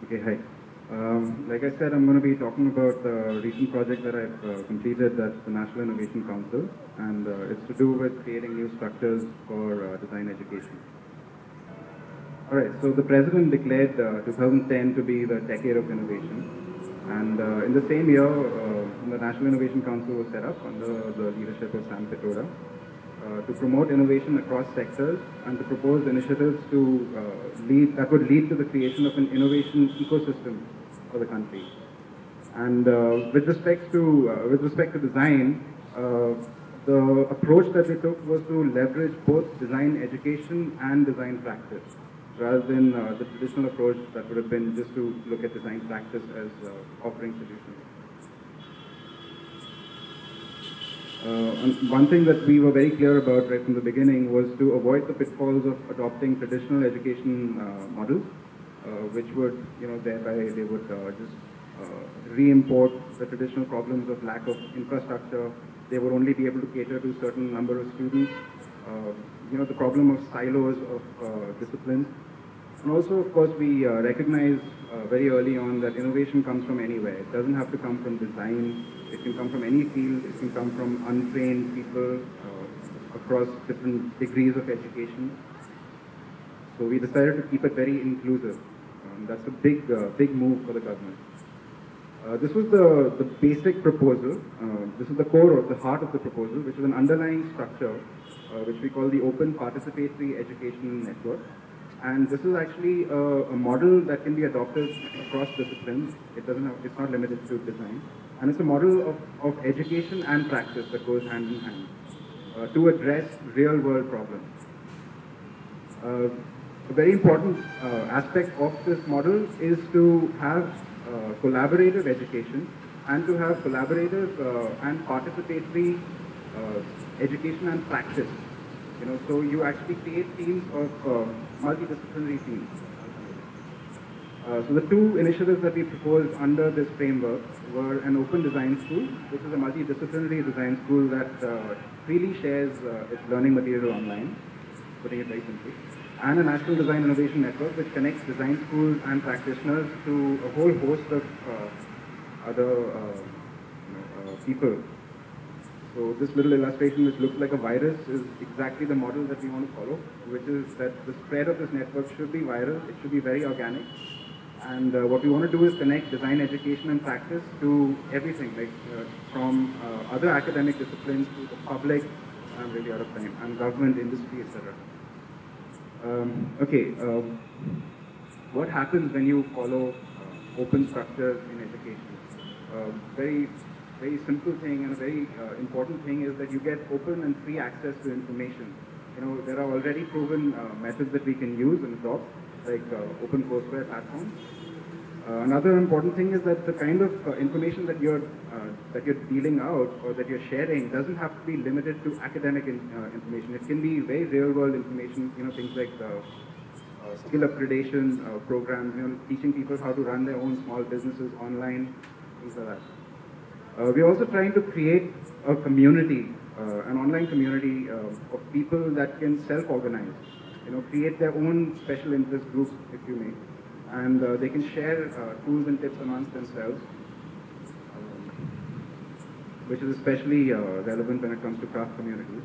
Okay, hi. Like I said, I'm going to be talking about the recent project that I've completed at the National Innovation Council, and it's to do with creating new structures for design education. All right, so the president declared 2010 to be the decade of innovation, and in the same year, the National Innovation Council was set up under the leadership of Sam Pitroda to promote innovation across sectors and to propose initiatives that would lead to the creation of an innovation ecosystem for the country. And with respect to design, the approach that we took was to leverage both design education and design practice, rather than the traditional approach that would have been just to look at design practice as offering solutions. And one thing that we were very clear about right from the beginning was to avoid the pitfalls of adopting traditional education models, which would, thereby they would just re-import the traditional problems of lack of infrastructure. They would only be able to cater to a certain number of students. The problem of silos of disciplines. And also, of course, we recognize very early on that innovation comes from anywhere. It doesn't have to come from design. It can come from any field. It can come from untrained people across different degrees of education. So we decided to keep it very inclusive. That's a big move for the government. This was the basic proposal. This is the core of the heart of the proposal, which is an underlying structure, which we call the Open Participatory Education Network. And this is actually a model that can be adopted across disciplines. It's not limited to design. And it's a model of education and practice that goes hand in hand to address real-world problems. A very important aspect of this model is to have collaborative education and to have collaborative and participatory education and practice. So you actually create teams of multidisciplinary teams. So the two initiatives that we proposed under this framework were an open design school, which is a multidisciplinary design school that freely shares its learning material online, putting it very simply, and a national design innovation network which connects design schools and practitioners to a whole host of other people. So this little illustration, which looks like a virus, is exactly the model that we want to follow, which is that the spread of this network should be viral, it should be very organic. And what we want to do is connect design education and practice to everything, like from other academic disciplines to the public, I'm really out of time, and government, industry, etc. What happens when you follow open structures in education? Very simple thing and a very important thing is that you get open and free access to information. There are already proven methods that we can use and adopt, like open courseware platforms. Another important thing is that the kind of information that you're dealing out or that you're sharing doesn't have to be limited to academic information. It can be very real-world information. Things like skill upgradation programs. Teaching people how to run their own small businesses online, things like that. We're also trying to create a community, an online community of people that can self-organize, create their own special interest groups, if you may, and they can share tools and tips amongst themselves, which is especially relevant when it comes to craft communities.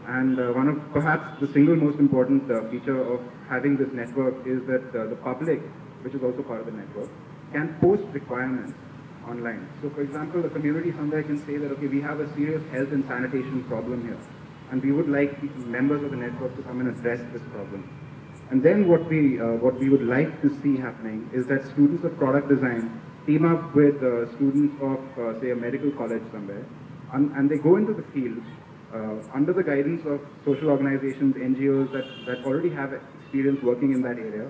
And one of perhaps the single most important feature of having this network is that the public, which is also part of the network, can post requirements online. So for example, the community somewhere can say that, okay, we have a serious health and sanitation problem here, and we would like members of the network to come and address this problem. And then what we would like to see happening is that students of product design team up with students of, say, a medical college somewhere, and they go into the field under the guidance of social organizations, NGOs that already have experience working in that area,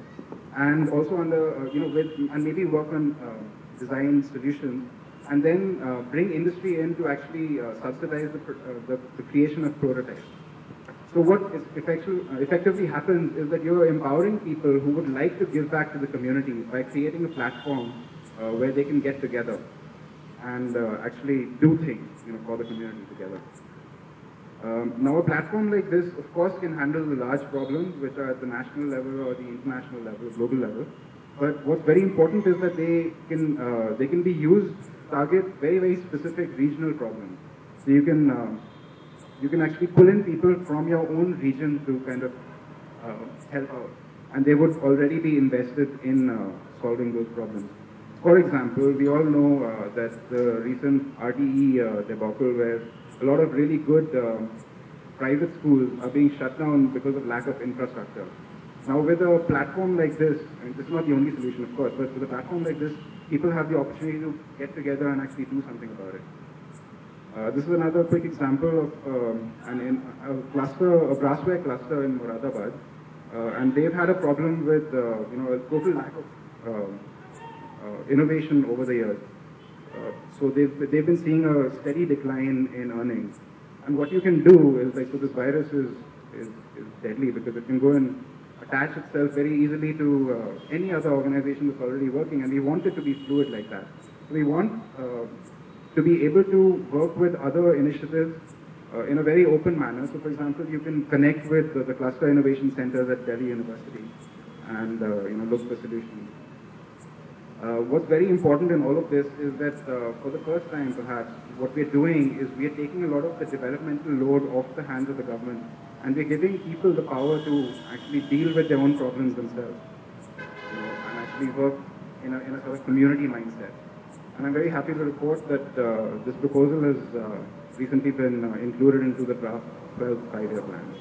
and also under, and maybe work on design solutions, and then bring industry in to actually subsidize the creation of prototypes. So what effectively happens is that you're empowering people who would like to give back to the community by creating a platform where they can get together and actually do things, for the community together. Now a platform like this, of course, can handle the large problems which are at the national level or the international level, global level. But what's very important is that they can be used to target very, very specific regional problems. So you can actually pull in people from your own region to kind of help out, and they would already be invested in solving those problems. For example, we all know that the recent RTE debacle, where a lot of really good private schools are being shut down because of lack of infrastructure. Now, with a platform like this, and this is not the only solution, of course, but with a platform like this, people have the opportunity to get together and actually do something about it. This is another quick example of a brassware cluster in Moradabad, and they've had a problem with a total lack of innovation over the years. So they've been seeing a steady decline in earnings. And what you can do is, like, so this virus is deadly because it can go and attach itself very easily to any other organization that's already working, and we want it to be fluid like that. So we want to be able to work with other initiatives in a very open manner. So, for example, you can connect with the cluster innovation centers at Delhi University and look for solutions. What's very important in all of this is that for the first time, perhaps, what we're doing is we're taking a lot of the developmental load off the hands of the government, and we're giving people the power to actually deal with their own problems themselves, and actually work in a sort of community mindset. And I'm very happy to report that this proposal has recently been included into the draft 12th five-year plan.